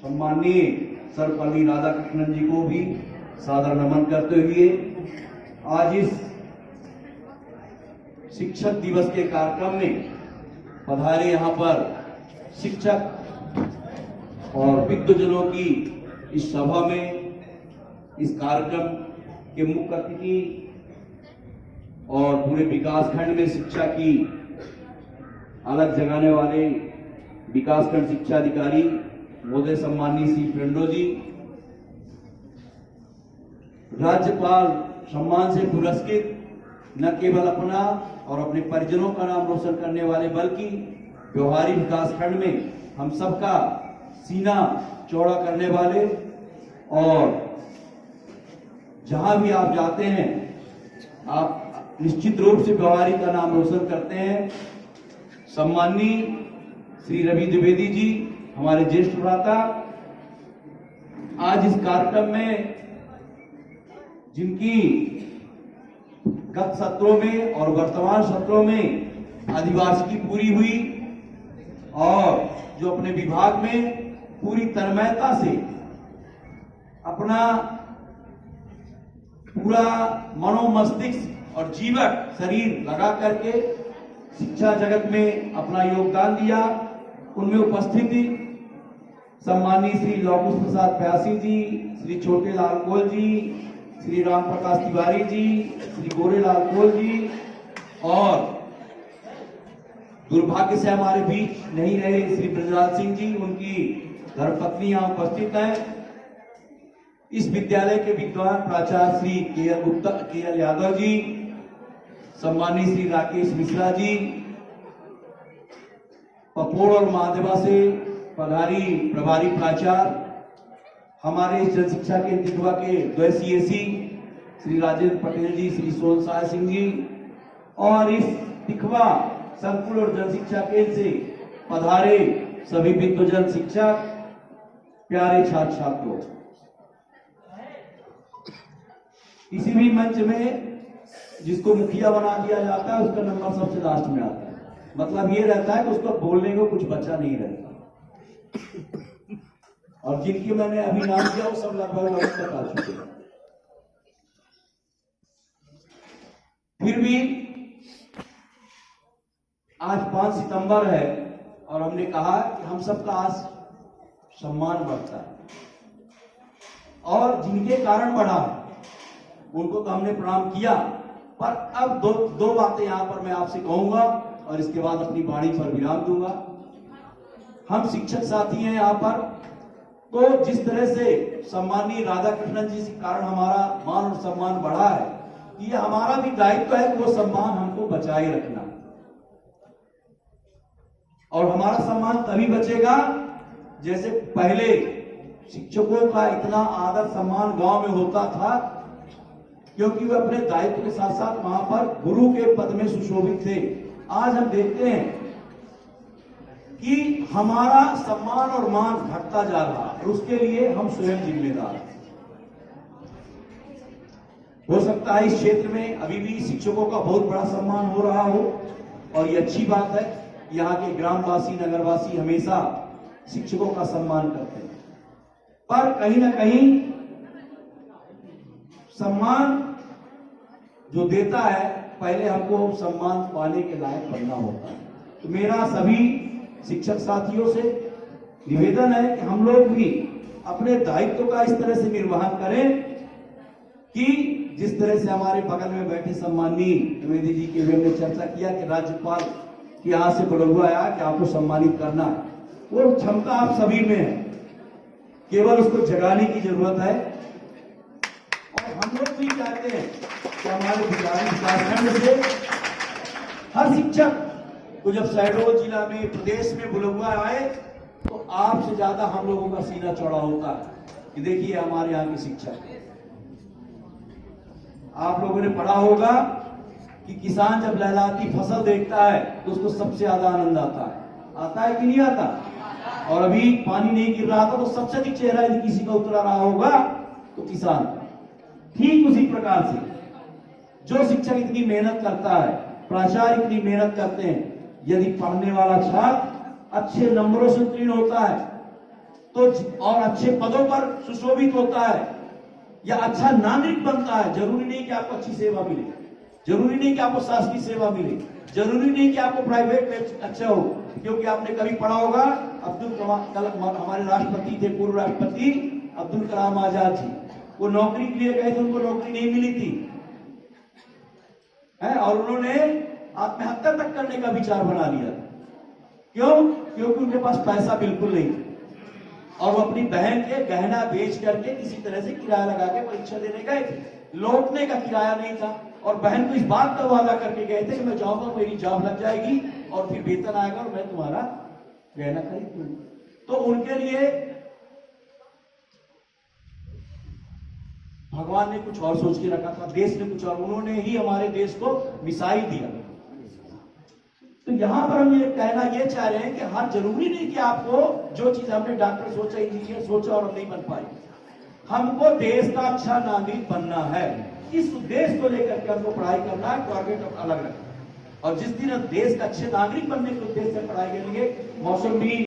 सम्माननीय सर्वपल्ली राधाकृष्णन जी को भी सादर नमन करते हुए आज इस शिक्षक दिवस के कार्यक्रम में पधारे यहाँ पर शिक्षक और विद्वजनों की इस सभा में इस कार्यक्रम के मुख्य अतिथि और पूरे विकासखंड में शिक्षा की अलग जगाने वाले विकासखंड शिक्षा अधिकारी महोदय सम्माननीय श्री फ्रेंडो जी, राज्यपाल सम्मान से पुरस्कृत न केवल अपना और अपने परिजनों का नाम रोशन करने वाले बल्कि व्यवहारिक विकासखंड में हम सबका सीना चौड़ा करने वाले और जहां भी आप जाते हैं आप निश्चित रूप से व्यवहारिक का नाम रोशन करते हैं। सम्माननीय श्री रवि द्विवेदी जी, हमारे ज्येष्ठ भ्राता, आज इस कार्यक्रम में जिनकी गत सत्रों में और वर्तमान सत्रों में आदिवासी की पूरी हुई और जो अपने विभाग में पूरी तन्मयता से अपना पूरा मनोमस्तिष्क और जीवक शरीर लगा करके शिक्षा जगत में अपना योगदान दिया, उनमें उपस्थिति सम्माननीय श्री लौकुश प्रसाद प्यासी जी, श्री छोटे लाल कोल जी, श्री राम प्रकाश तिवारी जी, श्री गोरेलाल कोल जी और दुर्भाग्य से हमारे बीच नहीं रहे श्री ब्रजराज सिंह जी, उनकी धर्मपत्नी यहाँ उपस्थित है। इस विद्यालय के विद्वान प्राचार्य श्री के.एल. यादव जी, सम्माननीय श्री राकेश मिश्रा जी, पपोड़ और महादेवा से पधारी प्रभारी प्राचार्य, हमारे जन शिक्षा के दिखवा के द्वैसीय श्री राजेंद्र पटेल जी, श्री सोनसाय सिंह जी और इस दिखवा संकुल और जन शिक्षा केंद्र से पधारे सभी विद्वजन शिक्षक, प्यारे छात्र छात्रों। किसी भी मंच में जिसको मुखिया बना दिया जाता है उसका नंबर सबसे लास्ट में आता है, मतलब ये रहता है कि उसको बोलने को कुछ बचा नहीं रहता। और जिनकी मैंने अभी नाम किया वो सब लगभग तक आ चुके हैं। फिर भी आज 5 सितंबर है और हमने कहा कि हम सबका आज सम्मान बढ़ता है और जिनके कारण बढ़ा उनको तो हमने प्रणाम किया, पर अब दो बातें यहां पर मैं आपसे कहूंगा और इसके बाद अपनी वाणी पर विराम दूंगा। हम शिक्षक साथी हैं यहाँ पर, तो जिस तरह से सम्माननीय राधाकृष्णन जी के कारण हमारा मान और सम्मान बढ़ा है, ये हमारा भी दायित्व है कि वो सम्मान हमको बचाए रखना। और हमारा सम्मान तभी बचेगा जैसे पहले शिक्षकों का इतना आदर सम्मान गांव में होता था क्योंकि वे अपने दायित्व के साथ साथ वहां पर गुरु के पद में सुशोभित थे। आज हम देखते हैं कि हमारा सम्मान और मान घटता जा रहा है और उसके लिए हम स्वयं जिम्मेदार हैं। हो सकता है इस क्षेत्र में अभी भी शिक्षकों का बहुत बड़ा सम्मान हो रहा हो और ये अच्छी बात है। यहाँ के ग्रामवासी नगरवासी हमेशा शिक्षकों का सम्मान करते हैं, पर कहीं ना कहीं सम्मान जो देता है पहले हमको सम्मान पाने के लायक बनना होता है। तो मेरा सभी शिक्षक साथियों से निवेदन है कि हम लोग भी अपने दायित्व का इस तरह से निर्वहन करें कि जिस तरह से हमारे बगल में बैठे सम्माननीय द्विवेदी जी के हमने चर्चा किया कि राज्यपाल के यहाँ से बुलंदा आया कि आपको सम्मानित करना है, वो क्षमता आप सभी में है, केवल उसको जगाने की जरूरत है। और हम लोग भी चाहते हैं कि हमारे विकासखंड से हर शिक्षक को जब शहडोल जिला में प्रदेश में बुलंदा आए तो आपसे ज्यादा हम लोगों का सीना चौड़ा होता है कि देखिए हमारे यहाँ के शिक्षक। आप लोगों ने पढ़ा होगा कि किसान जब लहलहाती फसल देखता है तो उसको सबसे ज्यादा आनंद आता है कि नहीं आता? और अभी पानी नहीं गिर रहा था तो सबसे अधिक चेहरा यदि किसी का उतरा रहा होगा तो किसान का। ठीक उसी प्रकार से जो शिक्षक इतनी मेहनत करता है, प्राचार्य इतनी मेहनत करते हैं, यदि पढ़ने वाला छात्र अच्छे नंबरों से उत्तीर्ण होता है तो और अच्छे पदों पर सुशोभित होता है या अच्छा नागरिक बनता है। जरूरी नहीं कि आपको अच्छी सेवा मिले, जरूरी नहीं कि आपको शासकीय सेवा मिले, जरूरी नहीं कि आपको प्राइवेट में अच्छा हो। क्योंकि आपने कभी पढ़ा होगा अब्दुल कलाम, हमारे राष्ट्रपति थे, पूर्व राष्ट्रपति अब्दुल कलाम आजाद जी, वो नौकरी के लिए गए थे, उनको नौकरी नहीं मिली थी है, और उन्होंने आत्महत्या तक करने का विचार बना लिया। क्यों? क्योंकि उनके पास पैसा बिल्कुल नहीं और वो अपनी बहन के गहना बेच करके किसी तरह से किराया लगा के परीक्षा देने गए थे, लौटने का किराया नहीं था और बहन को इस बात का वादा करके गए थे कि मैं जाऊंगा, मेरी जॉब लग जाएगी और फिर वेतन आएगा और मैं तुम्हारा गहना खरीद लूंगा। तो उनके लिए भगवान ने कुछ और सोच के रखा था, देश ने कुछ और, उन्होंने ही हमारे देश को मिसाइल दिया। तो यहां पर हम ये कहना ये चाह रहे हैं कि हाँ, जरूरी नहीं कि आपको जो चीज हमने डॉक्टर सोचा, इंजीनियर सोचा और हम नहीं बन पाए। हमको देश का अच्छा नागरिक बनना है, इस उद्देश्य को लेकर के हमको पढ़ाई करना है, टारगेट अलग रखना। और जिस दिन हम देश का अच्छे नागरिक बनने के उद्देश्य से पढ़ाई करेंगे, मौसम भी